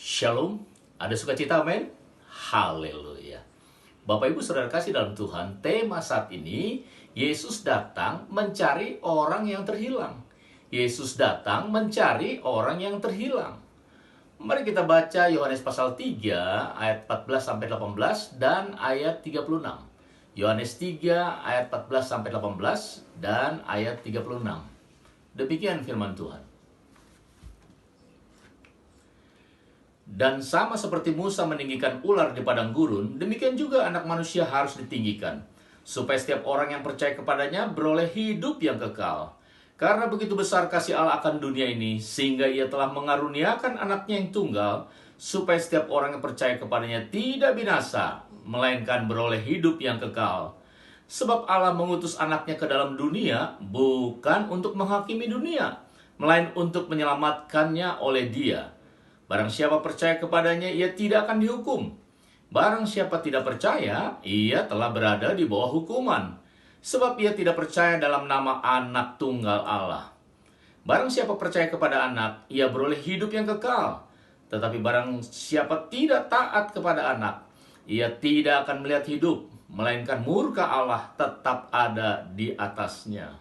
Shalom, ada sukacita, amin? Haleluya. Bapak Ibu Saudara kasih dalam Tuhan, tema saat ini, Yesus datang mencari orang yang terhilang. Yesus datang mencari orang yang terhilang. Mari kita baca Yohanes pasal 3 ayat 14-18 dan ayat 36. Yohanes 3 ayat 14-18 dan ayat 36. Demikian firman Tuhan. Dan sama seperti Musa meninggikan ular di padang gurun, demikian juga anak manusia harus ditinggikan, supaya setiap orang yang percaya kepadanya beroleh hidup yang kekal. Karena begitu besar kasih Allah akan dunia ini, sehingga ia telah mengaruniakan anaknya yang tunggal, supaya setiap orang yang percaya kepadanya tidak binasa, melainkan beroleh hidup yang kekal. Sebab Allah mengutus anaknya ke dalam dunia, bukan untuk menghakimi dunia, melainkan untuk menyelamatkannya oleh dia. Barang siapa percaya kepadanya, ia tidak akan dihukum. Barang siapa tidak percaya, ia telah berada di bawah hukuman. Sebab ia tidak percaya dalam nama anak tunggal Allah. Barang siapa percaya kepada anak, ia beroleh hidup yang kekal. Tetapi barang siapa tidak taat kepada anak, ia tidak akan melihat hidup, melainkan murka Allah tetap ada di atasnya.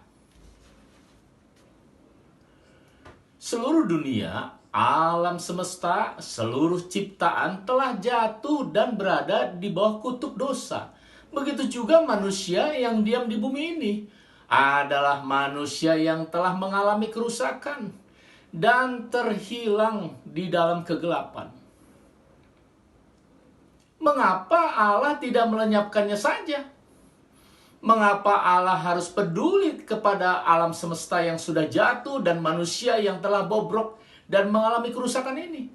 Seluruh dunia, alam semesta, seluruh ciptaan telah jatuh dan berada di bawah kutuk dosa. Begitu juga manusia yang diam di bumi ini adalah manusia yang telah mengalami kerusakan dan terhilang di dalam kegelapan. Mengapa Allah tidak melenyapkannya saja? Mengapa Allah harus peduli kepada alam semesta yang sudah jatuh dan manusia yang telah bobrok dan mengalami kerusakan ini?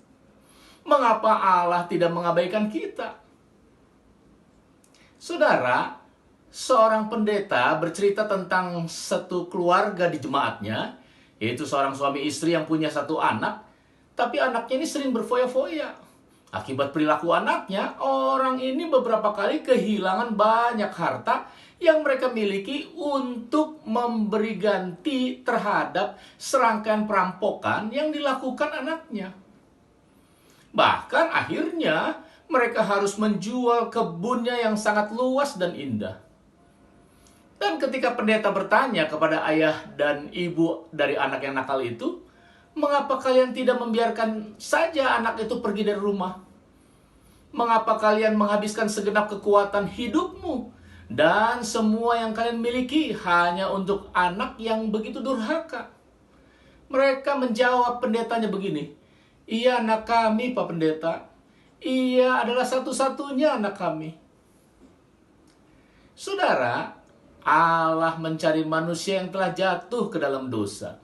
Mengapa Allah tidak mengabaikan kita? Saudara, seorang pendeta bercerita tentang satu keluarga di jemaatnya, yaitu seorang suami istri yang punya satu anak, tapi anaknya ini sering berfoya-foya. Akibat perilaku anaknya, orang ini beberapa kali kehilangan banyak harta yang mereka miliki untuk memberi ganti terhadap serangkaian perampokan yang dilakukan anaknya. Bahkan akhirnya mereka harus menjual kebunnya yang sangat luas dan indah. Dan ketika pendeta bertanya kepada ayah dan ibu dari anak yang nakal itu, mengapa kalian tidak membiarkan saja anak itu pergi dari rumah? Mengapa kalian menghabiskan segenap kekuatan hidupmu dan semua yang kalian miliki hanya untuk anak yang begitu durhaka? Mereka menjawab pendetanya begini, "Iya anak kami, Pak Pendeta. Ia adalah satu-satunya anak kami." Saudara, Allah mencari manusia yang telah jatuh ke dalam dosa.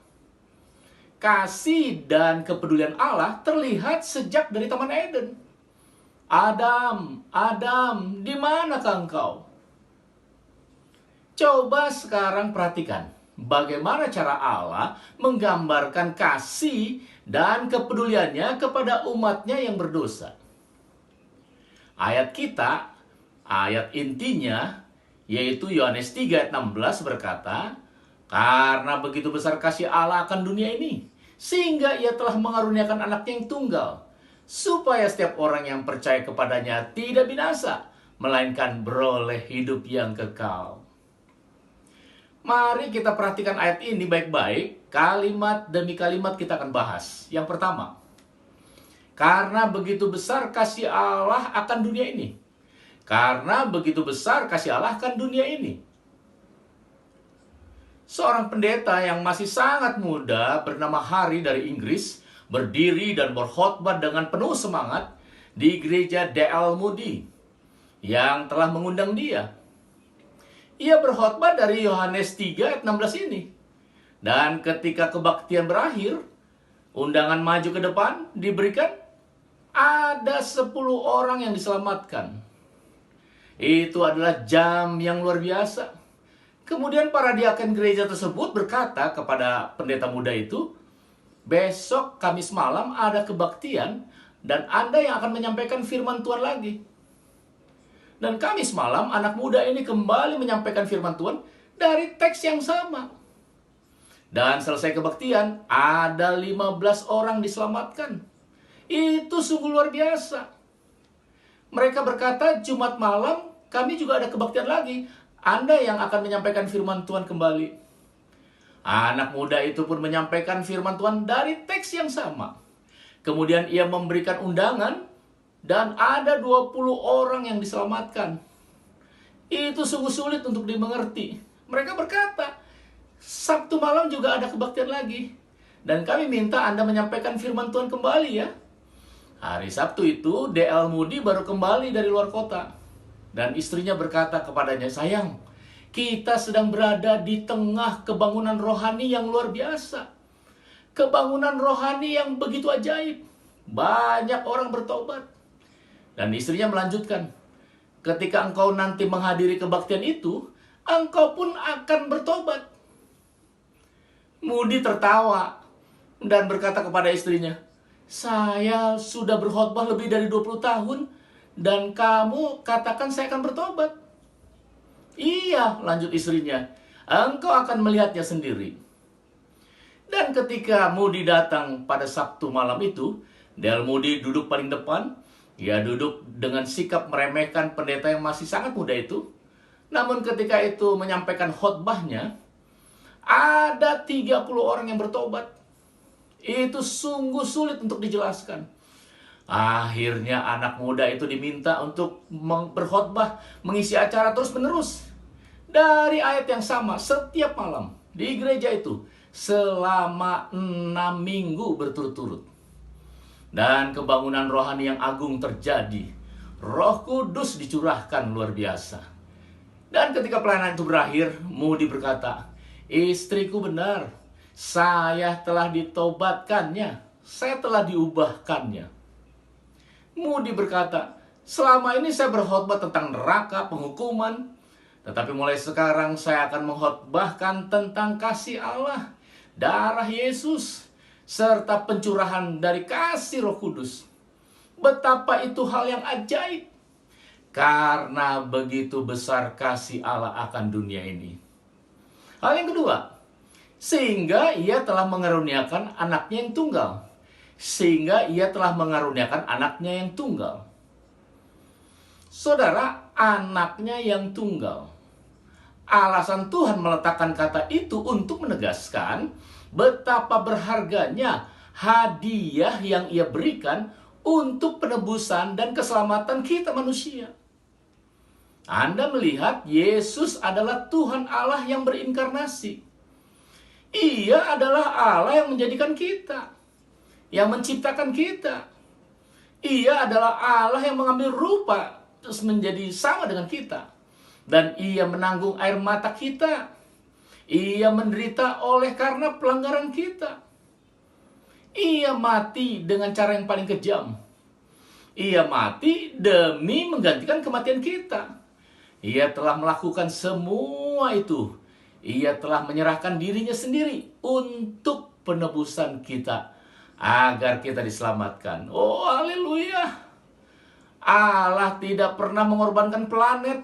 Kasih dan kepedulian Allah terlihat sejak dari Taman Eden. Adam, Adam, di manakah engkau? Coba sekarang perhatikan bagaimana cara Allah menggambarkan kasih dan kepeduliannya kepada umatnya yang berdosa. Ayat kita, ayat intinya, yaitu Yohanes 3 ayat 16 berkata, "Karena begitu besar kasih Allah akan dunia ini, sehingga ia telah mengaruniakan anaknya yang tunggal, supaya setiap orang yang percaya kepadanya tidak binasa, melainkan beroleh hidup yang kekal." Mari kita perhatikan ayat ini baik-baik. Kalimat demi kalimat kita akan bahas. Yang pertama, karena begitu besar kasih Allah akan dunia ini. Karena begitu besar kasih Allah akan dunia ini. Seorang pendeta yang masih sangat muda bernama Harry dari Inggris berdiri dan berkhotbah dengan penuh semangat di gereja D.L. Moody yang telah mengundang dia. Ia berkhotbah dari Yohanes 3 ayat 16 ini. Dan ketika kebaktian berakhir, undangan maju ke depan diberikan, ada 10 orang yang diselamatkan. Itu adalah jam yang luar biasa. Kemudian para diaken gereja tersebut berkata kepada pendeta muda itu, "Besok Kamis malam ada kebaktian dan Anda yang akan menyampaikan firman Tuhan lagi." Dan Kamis malam anak muda ini kembali menyampaikan firman Tuhan dari teks yang sama. Dan selesai kebaktian, ada 15 orang diselamatkan. Itu sungguh luar biasa. Mereka berkata, Jumat malam kami juga ada kebaktian lagi. Anda yang akan menyampaikan firman Tuhan kembali. Anak muda itu pun menyampaikan firman Tuhan dari teks yang sama. Kemudian ia memberikan undangan dan ada 20 orang yang diselamatkan. Itu sungguh sulit untuk dimengerti. Mereka berkata, Sabtu malam juga ada kebaktian lagi. Dan kami minta Anda menyampaikan firman Tuhan kembali ya. Hari Sabtu itu, D.L. Moody baru kembali dari luar kota. Dan istrinya berkata kepadanya, sayang, kita sedang berada di tengah kebangunan rohani yang luar biasa. Kebangunan rohani yang begitu ajaib. Banyak orang bertobat. Dan istrinya melanjutkan, ketika engkau nanti menghadiri kebaktian itu, engkau pun akan bertobat. Moody tertawa dan berkata kepada istrinya, saya sudah berkhotbah lebih dari 20 tahun dan kamu katakan saya akan bertobat. Iya, lanjut istrinya, engkau akan melihatnya sendiri. Dan ketika Moody datang pada Sabtu malam itu, D.L. Moody duduk paling depan. Ia duduk dengan sikap meremehkan pendeta yang masih sangat muda itu. Namun ketika itu menyampaikan khotbahnya, ada 30 orang yang bertobat. Itu sungguh sulit untuk dijelaskan. Akhirnya anak muda itu diminta untuk berkhotbah, mengisi acara terus-menerus. Dari ayat yang sama setiap malam di gereja itu selama 6 minggu berturut-turut. Dan kebangunan rohani yang agung terjadi. Roh Kudus dicurahkan luar biasa. Dan ketika pelayanan itu berakhir, Moody berkata, istriku benar, saya telah ditobatkannya, saya telah diubahkannya. Moody berkata, selama ini saya berkhotbah tentang neraka, penghukuman, tetapi mulai sekarang saya akan mengkhotbahkan tentang kasih Allah, darah Yesus, serta pencurahan dari kasih Roh Kudus. Betapa itu hal yang ajaib, karena begitu besar kasih Allah akan dunia ini. Hal yang kedua, sehingga ia telah mengaruniakan anaknya yang tunggal. Sehingga ia telah mengaruniakan anaknya yang tunggal. Saudara, anaknya yang tunggal. Alasan Tuhan meletakkan kata itu untuk menegaskan betapa berharganya hadiah yang ia berikan untuk penebusan dan keselamatan kita manusia. Anda melihat Yesus adalah Tuhan Allah yang berinkarnasi. Ia adalah Allah yang menjadikan kita, yang menciptakan kita. Ia adalah Allah yang mengambil rupa terus menjadi sama dengan kita. Dan ia menanggung air mata kita. Ia menderita oleh karena pelanggaran kita. Ia mati dengan cara yang paling kejam. Ia mati demi menggantikan kematian kita. Ia telah melakukan semua itu. Ia telah menyerahkan dirinya sendiri untuk penebusan kita, agar kita diselamatkan. Oh, haleluya. Allah tidak pernah mengorbankan planet,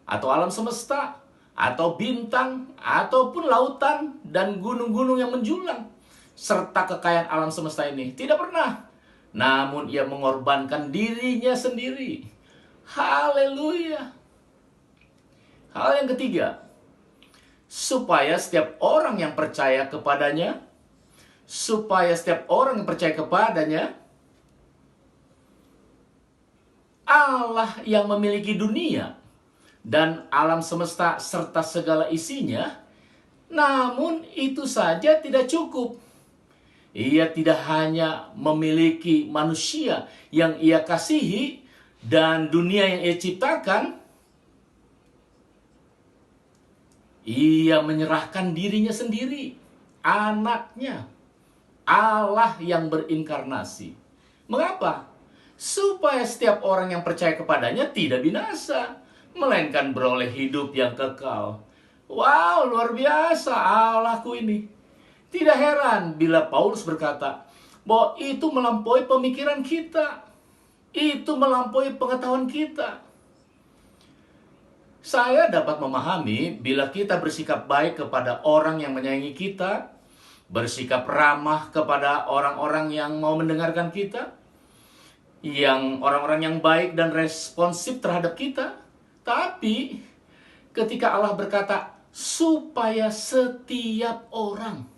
atau alam semesta, atau bintang, ataupun lautan, dan gunung-gunung yang menjulang, serta kekayaan alam semesta ini. Tidak pernah. Namun ia mengorbankan dirinya sendiri. Haleluya. Hal yang ketiga, supaya setiap orang yang percaya kepadanya, Allah yang memiliki dunia dan alam semesta serta segala isinya, namun itu saja tidak cukup. Ia tidak hanya memiliki manusia yang ia kasihi dan dunia yang ia ciptakan, ia menyerahkan dirinya sendiri, anaknya, Allah yang berinkarnasi. Mengapa? Supaya setiap orang yang percaya kepadanya tidak binasa, melainkan beroleh hidup yang kekal. Wow, luar biasa Allahku ini. Tidak heran bila Paulus berkata bahwa itu melampaui pemikiran kita. Itu melampaui pengetahuan kita. Saya dapat memahami bila kita bersikap baik kepada orang yang menyayangi kita, bersikap ramah kepada orang-orang yang mau mendengarkan kita, yang orang-orang yang baik dan responsif terhadap kita. Tapi ketika Allah berkata, supaya setiap orang.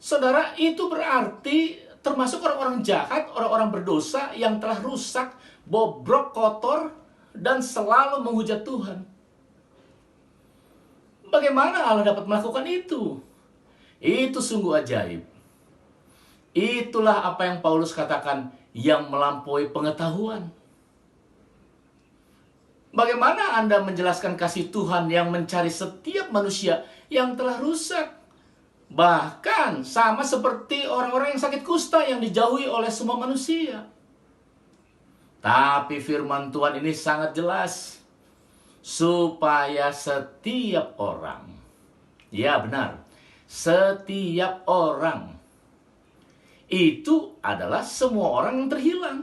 Saudara, itu berarti termasuk orang-orang jahat, orang-orang berdosa yang telah rusak, bobrok, kotor, dan selalu menghujat Tuhan. Bagaimana Allah dapat melakukan itu? Itu sungguh ajaib. Itulah apa yang Paulus katakan, yang melampaui pengetahuan. Bagaimana Anda menjelaskan kasih Tuhan yang mencari setiap manusia yang telah rusak? Bahkan sama seperti orang-orang yang sakit kusta yang dijauhi oleh semua manusia. Tapi firman Tuhan ini sangat jelas. Supaya setiap orang. Ya benar. Setiap orang. Itu adalah semua orang yang terhilang.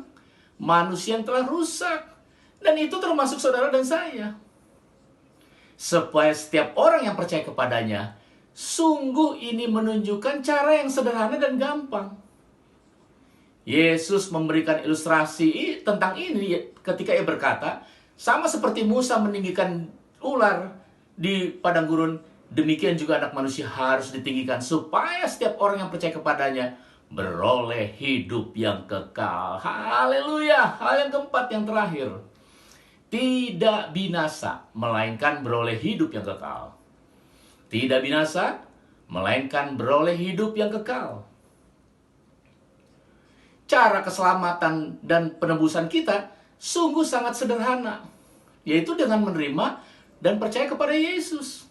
Manusia yang telah rusak. Dan itu termasuk saudara dan saya. Supaya setiap orang yang percaya kepadanya. Sungguh ini menunjukkan cara yang sederhana dan gampang. Yesus memberikan ilustrasi tentang ini ketika ia berkata, sama seperti Musa meninggikan ular di padang gurun, demikian juga anak manusia harus ditinggikan supaya setiap orang yang percaya kepadanya beroleh hidup yang kekal. Haleluya. Hal yang keempat, yang terakhir, tidak binasa, melainkan beroleh hidup yang kekal. Tidak binasa, melainkan beroleh hidup yang kekal. Cara keselamatan dan penebusan kita sungguh sangat sederhana, yaitu dengan menerima dan percaya kepada Yesus.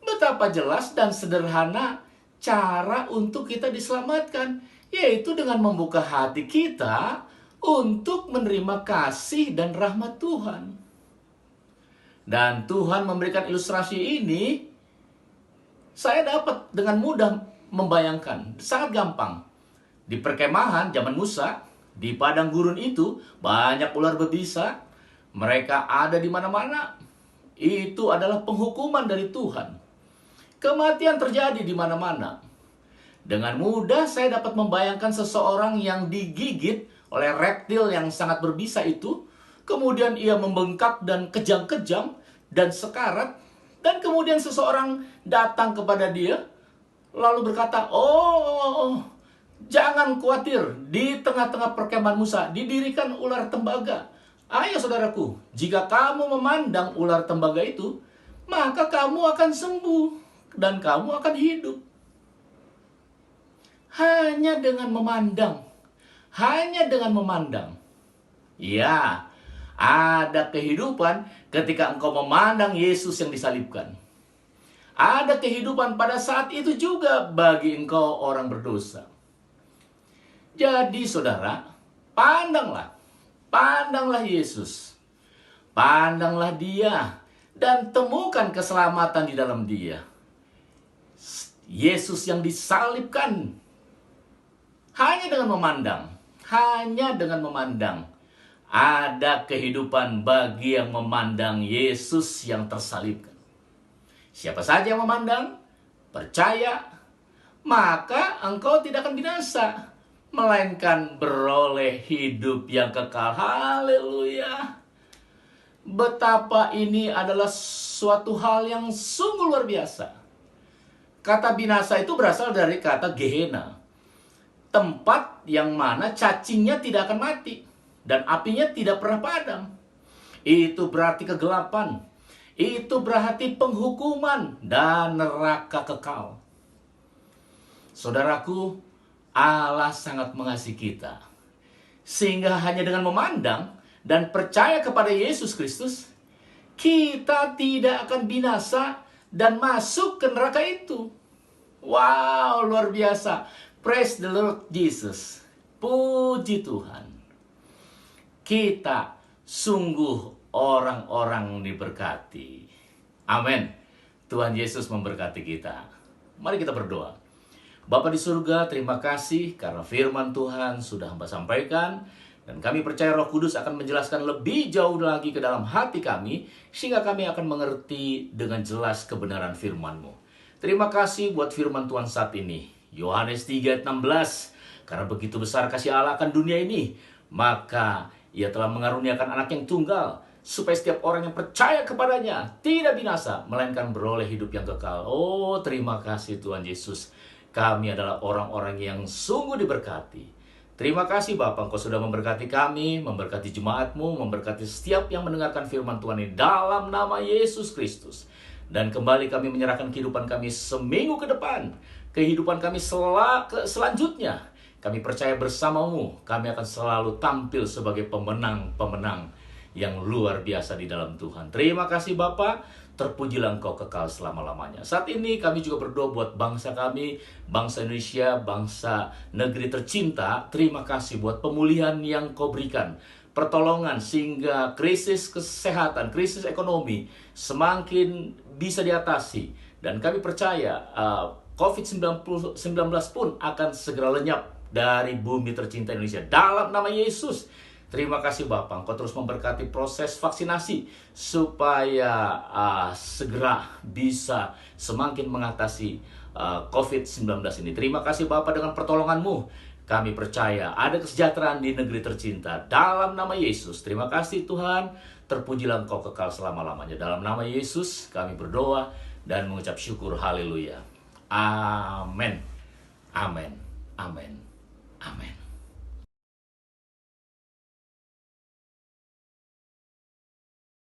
Betapa jelas dan sederhana cara untuk kita diselamatkan, yaitu dengan membuka hati kita untuk menerima kasih dan rahmat Tuhan. Dan Tuhan memberikan ilustrasi ini, saya dapat dengan mudah membayangkan, sangat gampang. Di perkemahan zaman Musa, di padang gurun itu, banyak ular berbisa. Mereka ada di mana-mana. Itu adalah penghukuman dari Tuhan. Kematian terjadi di mana-mana. Dengan mudah saya dapat membayangkan seseorang yang digigit oleh reptil yang sangat berbisa itu. Kemudian ia membengkak dan kejang-kejang dan sekarat. Dan kemudian seseorang datang kepada dia, lalu berkata, "Oh, jangan khawatir, di tengah-tengah perkemahan Musa didirikan ular tembaga. Ayo saudaraku, jika kamu memandang ular tembaga itu, maka kamu akan sembuh dan kamu akan hidup." Hanya dengan memandang. Hanya dengan memandang. Ya, ada kehidupan ketika engkau memandang Yesus yang disalibkan. Ada kehidupan pada saat itu juga bagi engkau orang berdosa. Jadi saudara, pandanglah Yesus. Pandanglah dia dan temukan keselamatan di dalam dia. Yesus yang disalibkan. Hanya dengan memandang, ada kehidupan bagi yang memandang Yesus yang tersalibkan. Siapa saja yang memandang, percaya, maka engkau tidak akan binasa, melainkan beroleh hidup yang kekal. Haleluya. Betapa ini adalah suatu hal yang sungguh luar biasa. Kata binasa itu berasal dari kata Gehenna. Tempat yang mana cacingnya tidak akan mati dan apinya tidak pernah padam. Itu berarti kegelapan. Itu berarti penghukuman dan neraka kekal. Saudaraku, Allah sangat mengasihi kita. Sehingga hanya dengan memandang dan percaya kepada Yesus Kristus, kita tidak akan binasa dan masuk ke neraka itu. Wow, luar biasa. Praise the Lord Jesus. Puji Tuhan. Kita sungguh orang-orang diberkati. Amin. Tuhan Yesus memberkati kita. Mari kita berdoa. Bapa di surga, terima kasih karena firman Tuhan sudah Hamba sampaikan. Dan kami percaya Roh Kudus akan menjelaskan lebih jauh lagi ke dalam hati kami, sehingga kami akan mengerti dengan jelas kebenaran firman-Mu. Terima kasih buat firman Tuhan saat ini. Yohanes 3:16, Karena begitu besar kasih Allah akan dunia ini, maka Ia telah mengaruniakan anak yang tunggal, supaya setiap orang yang percaya kepadanya tidak binasa, melainkan beroleh hidup yang kekal. Oh, terima kasih Tuhan Yesus. Kami adalah orang-orang yang sungguh diberkati. Terima kasih Bapak, Engkau sudah memberkati kami, memberkati jemaat-Mu, memberkati setiap yang mendengarkan firman Tuhan ini dalam nama Yesus Kristus. Dan kembali kami menyerahkan kehidupan kami seminggu ke depan, kehidupan kami selanjutnya. Kami percaya bersama-Mu, kami akan selalu tampil sebagai pemenang-pemenang yang luar biasa di dalam Tuhan. Terima kasih Bapa, terpujilah Engkau kekal selama-lamanya. Saat ini kami juga berdoa buat bangsa kami, bangsa Indonesia, bangsa negeri tercinta. Terima kasih buat pemulihan yang Kau berikan, pertolongan sehingga krisis kesehatan, krisis ekonomi semakin bisa diatasi. Dan kami percaya COVID-19 pun akan segera lenyap dari bumi tercinta Indonesia dalam nama Yesus. Terima kasih Bapak, Engkau terus memberkati proses vaksinasi supaya segera bisa semakin mengatasi COVID-19 ini. Terima kasih Bapak, dengan pertolongan-Mu kami percaya ada kesejahteraan di negeri tercinta dalam nama Yesus. Terima kasih Tuhan, terpujilah Engkau kekal selama-lamanya. Dalam nama Yesus kami berdoa dan mengucap syukur. Haleluya. Amin. Amin. Amin. Amin.